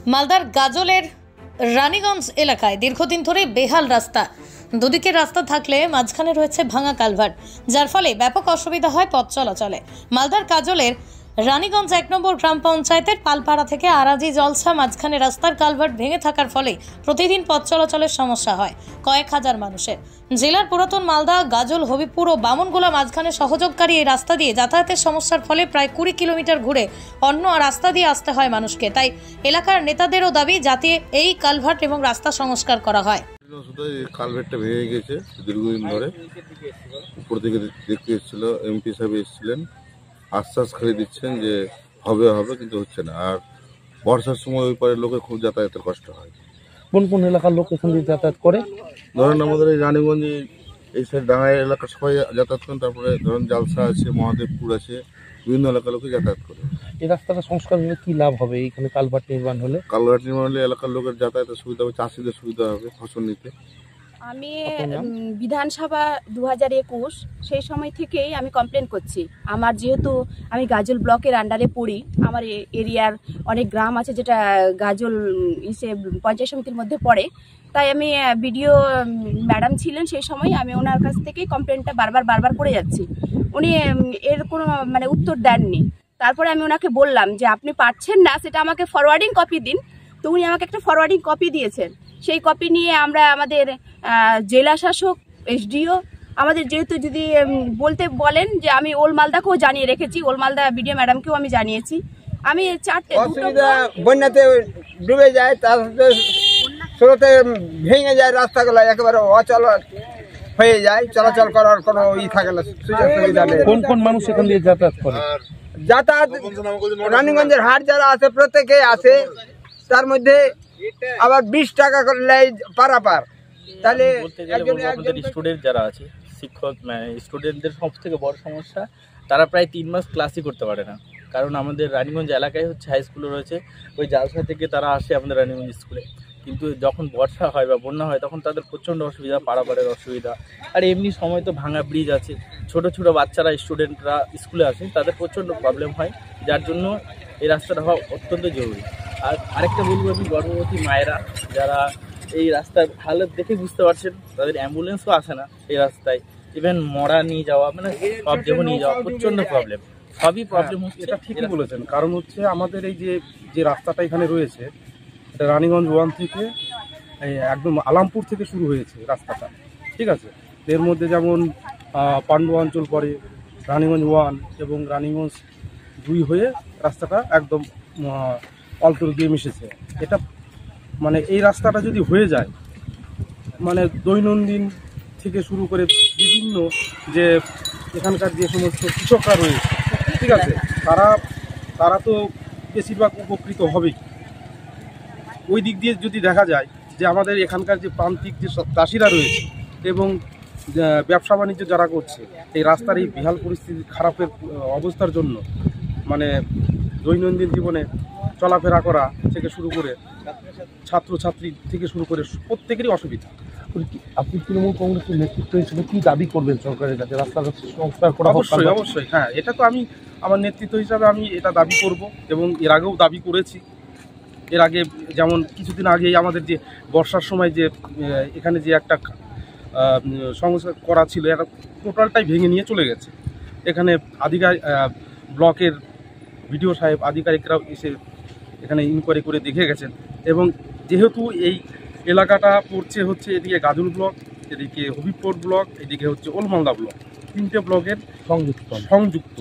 মালদার গাজলের রানীগঞ্জ এলাকায় দীর্ঘদিন ধরে বেহাল রাস্তা। দুদিকে রাস্তা থাকলে মাঝখানে রয়েছে ভাঙা কালভার্ট, যার ফলে ব্যাপক অসুবিধা হয় পথ চলাচলে। মালদার গাজলের রানীগঞ্জ 1 নম্বর গ্রাম পঞ্চায়েতের পালপাড়া থেকে আরাজি জলসা মাঝখানে রাস্তার কালভার্ট ভেঙে থাকার ফলে প্রতিদিন পথ চলাচলের সমস্যা হয় কয়েক হাজার মানুষের। জেলার পুরাতন মালদা, গাজল, হবিবপুর ও বামনগোলা মাঝখানে সহযোগকারী এই রাস্তা দিয়ে যাতায়াতের সমস্যার ফলে প্রায় 20 কিলোমিটার ঘুরে অন্য রাস্তা দিয়ে আসতে হয় মানুষকে। তাই এলাকার নেতাদেরও দাবি যাতে এই কালভার্ট এবং রাস্তা সংস্কার করা হয়। কালভার্টটা ভেঙে গেছে দীর্ঘদিন ধরে, উপর থেকে দেখতে এসেছিল, এমপি সাহেব এসেছিলেন, আশ্বাস খেয়ে দিচ্ছেন যে হবে হবে, কিন্তু হচ্ছে না। আর বর্ষার সময় ওই পারে লোকের খুব যাতায়াতের কষ্ট হয়। কোন কোন এলাকার লোক এখান দিয়ে যাতায়াত করে? ধরেন আমাদের এই রানীগঞ্জে এই সাইড ডাঙ্গাই এলাকার সবাই যাতায়াত করেন, তারপরে ধরেন জালসা আছে, মহাদেবপুর আছে, বিভিন্ন এলাকার লোকে যাতায়াত করে। এই রাস্তাটা সংস্কার হলে কি লাভ হবে? এইখানে কালভার্ট নির্মাণ হলে এলাকার লোকের যাতায়াতের সুবিধা হবে, চাষিদের সুবিধা হবে ফসল নিতে। আমি বিধানসভা 2021 সেই সময় থেকেই আমি কমপ্লেন করছি। আমার যেহেতু আমি গাজল ব্লকের আন্ডারে পড়ি, আমার এরিয়ার অনেক গ্রাম আছে যেটা গাজল পঞ্চায়েত সমিতির মধ্যে পড়ে, তাই আমি বিডিও ম্যাডাম ছিলেন সেই সময়, আমি ওনার কাছ থেকেই কমপ্লেনটা বারবার করে যাচ্ছি। উনি এর কোনো উত্তর দেননি। তারপরে আমি ওনাকে বললাম যে আপনি পারছেন না, সেটা আমাকে ফরওয়ার্ডিং কপি দিন। তো উনি আমাকে একটা ফরওয়ার্ডিং কপি দিয়েছেন। সেই কপি নিয়ে আমরা আমাদের জেলা শাসক, এসডিও, আমাদের যেহেতু যদি বলতে বলেন যে আমি ওল মালদাকেও জানিয়ে রেখেছি, ওল মালদা বিডিও ম্যাডামকেও আমি জানিয়েছি। আমি বন্যাতে ডুবে যায়, তার স্রোতে ভেঙে যায়, রাস্তাগুলো একেবারে অচল হয়ে যায়, চলাচল করার কোনো থাকে না, সুযোগ সুবিধা নেই। কোন কোন মানুষ এখান দিয়ে যাতায়াত করে? যাতায়াত রানীগঞ্জের হাট যারা আছে প্রত্যেকেই আছে, তার মধ্যে আবার 20 টাকা করে নেয় পারাপার। তাহলে স্টুডেন্ট যারা আছে, শিক্ষক স্টুডেন্টদের সব থেকে বড় সমস্যা, তারা প্রায় 3 মাস ক্লাসই করতে পারে না। কারণ আমাদের রানীগঞ্জ এলাকায় হচ্ছে হাই স্কুল রয়েছে, ওই জালসা থেকে তারা আসে আমাদের রানীগঞ্জ স্কুলে। কিন্তু যখন বর্ষা হয় বা বন্যা হয় তখন তাদের প্রচণ্ড অসুবিধা, পারাপারের অসুবিধা। আর এমনি সময় তো ভাঙা ব্রিজ আছে, ছোট ছোট বাচ্চারা স্টুডেন্টরা স্কুলে আসে, তাদের প্রচণ্ড প্রবলেম হয়, যার জন্য এই রাস্তাটা হওয়া অত্যন্ত জরুরি। আর আরেকটা বলবো, আমি গর্ভবতী মায়েরা যারা এই রাস্তার হালত দেখে বুঝতে পারছেন, তাদের অ্যাম্বুলেন্সও আসে না এই রাস্তায়, ইভেন মরা নিয়ে যাওয়া সব দেহ নিয়ে যাওয়া প্রচণ্ড প্রবলেম, সবই প্রবলেম হচ্ছে। এটা ঠিকই বলেছেন, কারণ হচ্ছে আমাদের এই যে রাস্তাটা এখানে রয়েছে, এটা রানীগঞ্জ 1 থেকে একদম আলামপুর থেকে শুরু হয়েছে রাস্তাটা, ঠিক আছে। এর মধ্যে যেমন পান্ডু অঞ্চল পড়ে, রানীগঞ্জ 1 এবং রানীগঞ্জ 2 হয়ে রাস্তাটা একদম অলতল দিয়ে মিশেছে। এটা এই রাস্তাটা যদি হয়ে যায়, দৈনন্দিন থেকে শুরু করে বিভিন্ন যে এখানকার যে সমস্ত কৃষকরা রয়েছে, ঠিক আছে, তারা তো বেশিরভাগ উপকৃত হবেই। ওই দিক দিয়ে যদি দেখা যায় যে আমাদের এখানকার যে প্রান্তিক যে চাষিরা রয়েছে এবং ব্যবসা বাণিজ্য যারা করছে, এই রাস্তার এই বেহাল পরিস্থিতি, খারাপের অবস্থার জন্য দৈনন্দিন জীবনে চলাফেরা করা থেকে শুরু করে ছাত্রছাত্রী থেকে শুরু করে প্রত্যেকেরই অসুবিধা। আপনি তৃণমূল কংগ্রেসের নেতৃত্ব হিসেবে কি দাবি করবেন সরকারের কাছে? রাস্তার সংস্কার করা? অবশ্যই, হ্যাঁ, এটা তো আমি আমার নেতৃত্ব হিসাবে আমি এটা দাবি করব এবং এর আগেও দাবি করেছি। এর আগে যেমন কিছুদিন আগেই আমাদের যে বর্ষার সময় যে এখানে যে একটা সংস্কার করা ছিল, এটা টোটালটাই ভেঙে নিয়ে চলে গেছে। এখানে ব্লকের বিডিও সাহেব, আধিকারিকরাও এসে এখানে ইনকোয়ারি করে দেখে গেছেন। এবং যেহেতু এই এলাকাটা পড়ছে হচ্ছে এদিকে গাজল ব্লক, এদিকে হবিবপুর ব্লক, এদিকে হচ্ছে ওল মালদা ব্লক, 3টে ব্লকের সংযুক্ত